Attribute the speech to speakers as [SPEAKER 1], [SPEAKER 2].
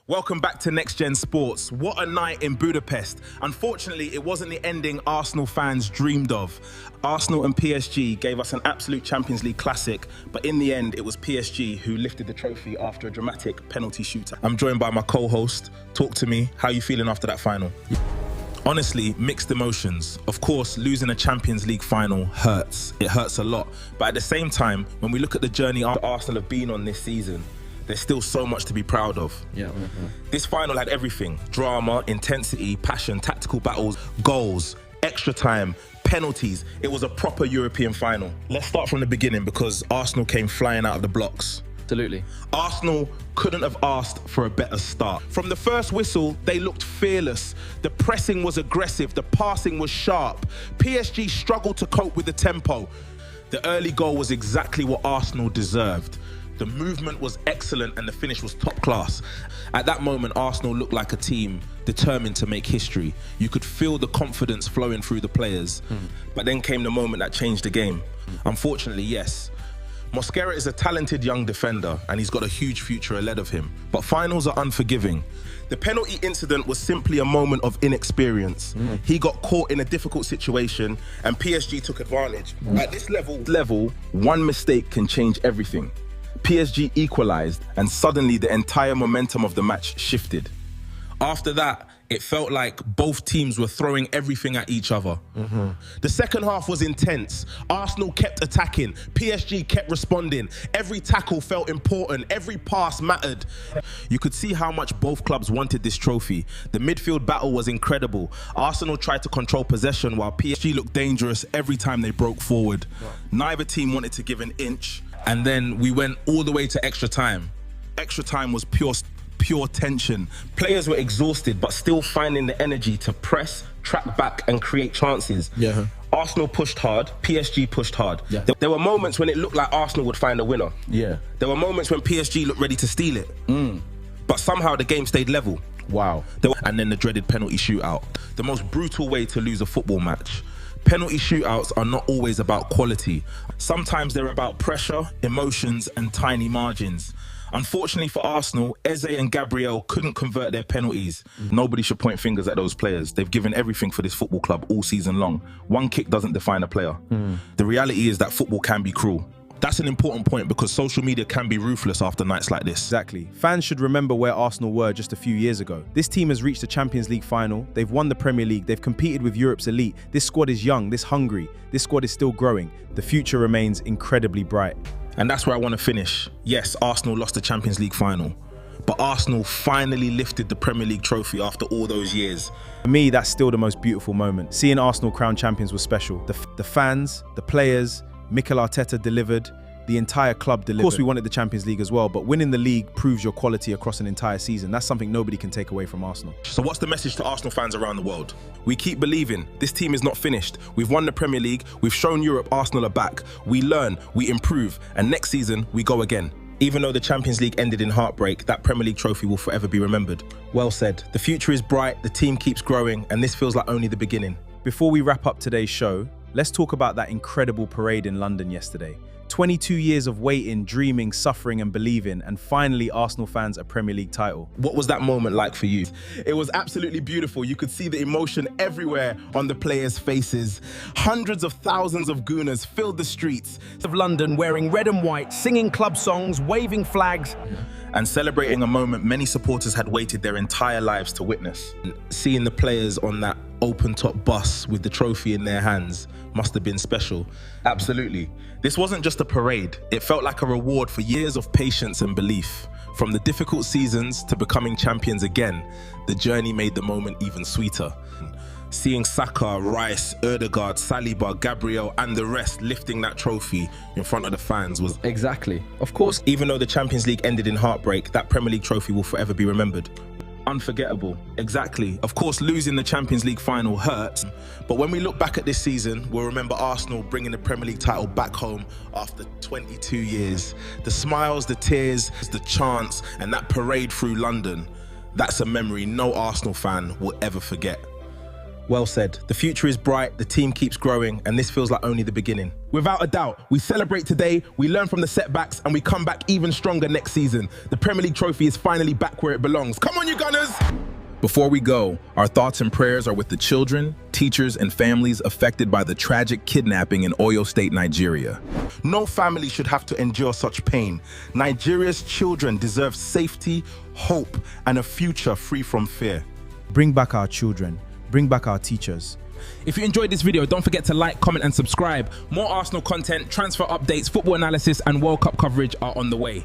[SPEAKER 1] Welcome back to Next Gen Sports. What a night in Budapest. Unfortunately, it wasn't the ending Arsenal fans dreamed of. Arsenal and PSG gave us an absolute Champions League classic, but in the end, it was PSG who lifted the trophy after a dramatic penalty shootout. I'm joined by my co-host. Talk to me. How are you feeling after that final? Honestly, mixed emotions. Of course, losing a Champions League final hurts. It hurts a lot. But at the same time, when we look at the journey Arsenal have been on this season, there's still so much to be proud of. This final had everything: drama, intensity, passion, tactical battles, goals, extra time, penalties. It was a proper European final. Let's start from the beginning because Arsenal came flying out of the blocks.
[SPEAKER 2] Absolutely.
[SPEAKER 1] Arsenal couldn't have asked for a better start. From the first whistle, they looked fearless. The pressing was aggressive, the passing was sharp. PSG struggled to cope with the tempo. The early goal was exactly what Arsenal deserved. The movement was excellent and the finish was top class. At that moment, Arsenal looked like a team determined to make history. You could feel the confidence flowing through the players. But then came the moment that changed the game. Unfortunately, yes. Mosquera is a talented young defender and he's got a huge future ahead of him. But finals are unforgiving. The penalty incident was simply a moment of inexperience. He got caught in a difficult situation and PSG took advantage. At this level, one mistake can change everything. PSG equalised and suddenly the entire momentum of the match shifted. After that, it felt like both teams were throwing everything at each other. The second half was intense. Arsenal kept attacking. PSG kept responding. Every tackle felt important. Every pass mattered. You could see how much both clubs wanted this trophy. The midfield battle was incredible. Arsenal tried to control possession while PSG looked dangerous every time they broke forward. Neither team wanted to give an inch. And then we went all the way to extra time. Extra time was pure tension. Players were exhausted, but still finding the energy to press, track back, and create chances. Arsenal pushed hard, PSG pushed hard. There were moments when it looked like Arsenal would find a winner. There were moments when PSG looked ready to steal it. But somehow the game stayed level. And then the dreaded penalty shootout. The most brutal way to lose a football match. Penalty shootouts are not always about quality. Sometimes they're about pressure, emotions, and tiny margins. Unfortunately for Arsenal, Eze and Gabriel couldn't convert their penalties. Nobody should point fingers at those players. They've given everything for this football club all season long. One kick doesn't define a player. The reality is that football can be cruel. That's an important point because social media can be ruthless after nights like this.
[SPEAKER 3] Exactly. Fans should remember where Arsenal were just a few years ago. This team has reached the Champions League final. They've won the Premier League. They've competed with Europe's elite. This squad is young, this hungry. This squad is still growing. The future remains incredibly bright.
[SPEAKER 1] And that's where I want to finish. Yes, Arsenal lost the Champions League final, but Arsenal finally lifted the Premier League trophy after all those years.
[SPEAKER 3] For me, that's still the most beautiful moment. Seeing Arsenal crowned champions was special. The fans, the players, Mikel Arteta delivered. The entire club delivered. Of course, we wanted the Champions League as well, but winning the league proves your quality across an entire season. That's something nobody can take away from Arsenal.
[SPEAKER 1] So what's the message to Arsenal fans around the world? We keep believing. This team is not finished. We've won the Premier League. We've shown Europe Arsenal are back. We learn, we improve, and next season, we go again. Even though the Champions League ended in heartbreak, that Premier League trophy will forever be remembered. Well said. The future is bright, the team keeps growing, and this feels like only the beginning.
[SPEAKER 3] Before we wrap up today's show, let's talk about that incredible parade in London yesterday. 22 years of waiting, dreaming, suffering and believing, and finally Arsenal fans a Premier League title.
[SPEAKER 1] What was that moment like for you? It was absolutely beautiful. You could see the emotion everywhere on the players' faces. Hundreds of thousands of Gooners filled the streets
[SPEAKER 4] of London wearing red and white, singing club songs, waving flags.
[SPEAKER 1] And celebrating a moment many supporters had waited their entire lives to witness. Seeing the players on that open-top bus with the trophy in their hands must have been special. Absolutely. This wasn't just a parade. It felt like a reward for years of patience and belief. From the difficult seasons to becoming champions again, the journey made the moment even sweeter. Seeing Saka, Rice, Ødegaard, Saliba, Gabriel and the rest lifting that trophy in front of the fans was...
[SPEAKER 2] Exactly. Of course.
[SPEAKER 1] Even though the Champions League ended in heartbreak, that Premier League trophy will forever be remembered. Unforgettable. Exactly. Of course, losing the Champions League final hurts, but when we look back at this season, we'll remember Arsenal bringing the Premier League title back home after 22 years. The smiles, the tears, the chants, and that parade through London, that's a memory no Arsenal fan will ever forget.
[SPEAKER 3] Well said. The future is bright, the team keeps growing, and this feels like only the beginning.
[SPEAKER 1] Without a doubt, we celebrate today, we learn from the setbacks, and we come back even stronger next season. The Premier League trophy is finally back where it belongs. Come on, you Gunners!
[SPEAKER 2] Before we go, our thoughts and prayers are with the children, teachers, and families affected by the tragic kidnapping in Oyo State, Nigeria.
[SPEAKER 1] No family should have to endure such pain. Nigeria's children deserve safety, hope, and a future free from fear.
[SPEAKER 3] Bring back our children. Bring back our teachers.
[SPEAKER 1] If you enjoyed this video, don't forget to like, comment, and subscribe. More Arsenal content, transfer updates, football analysis, and World Cup coverage are on the way.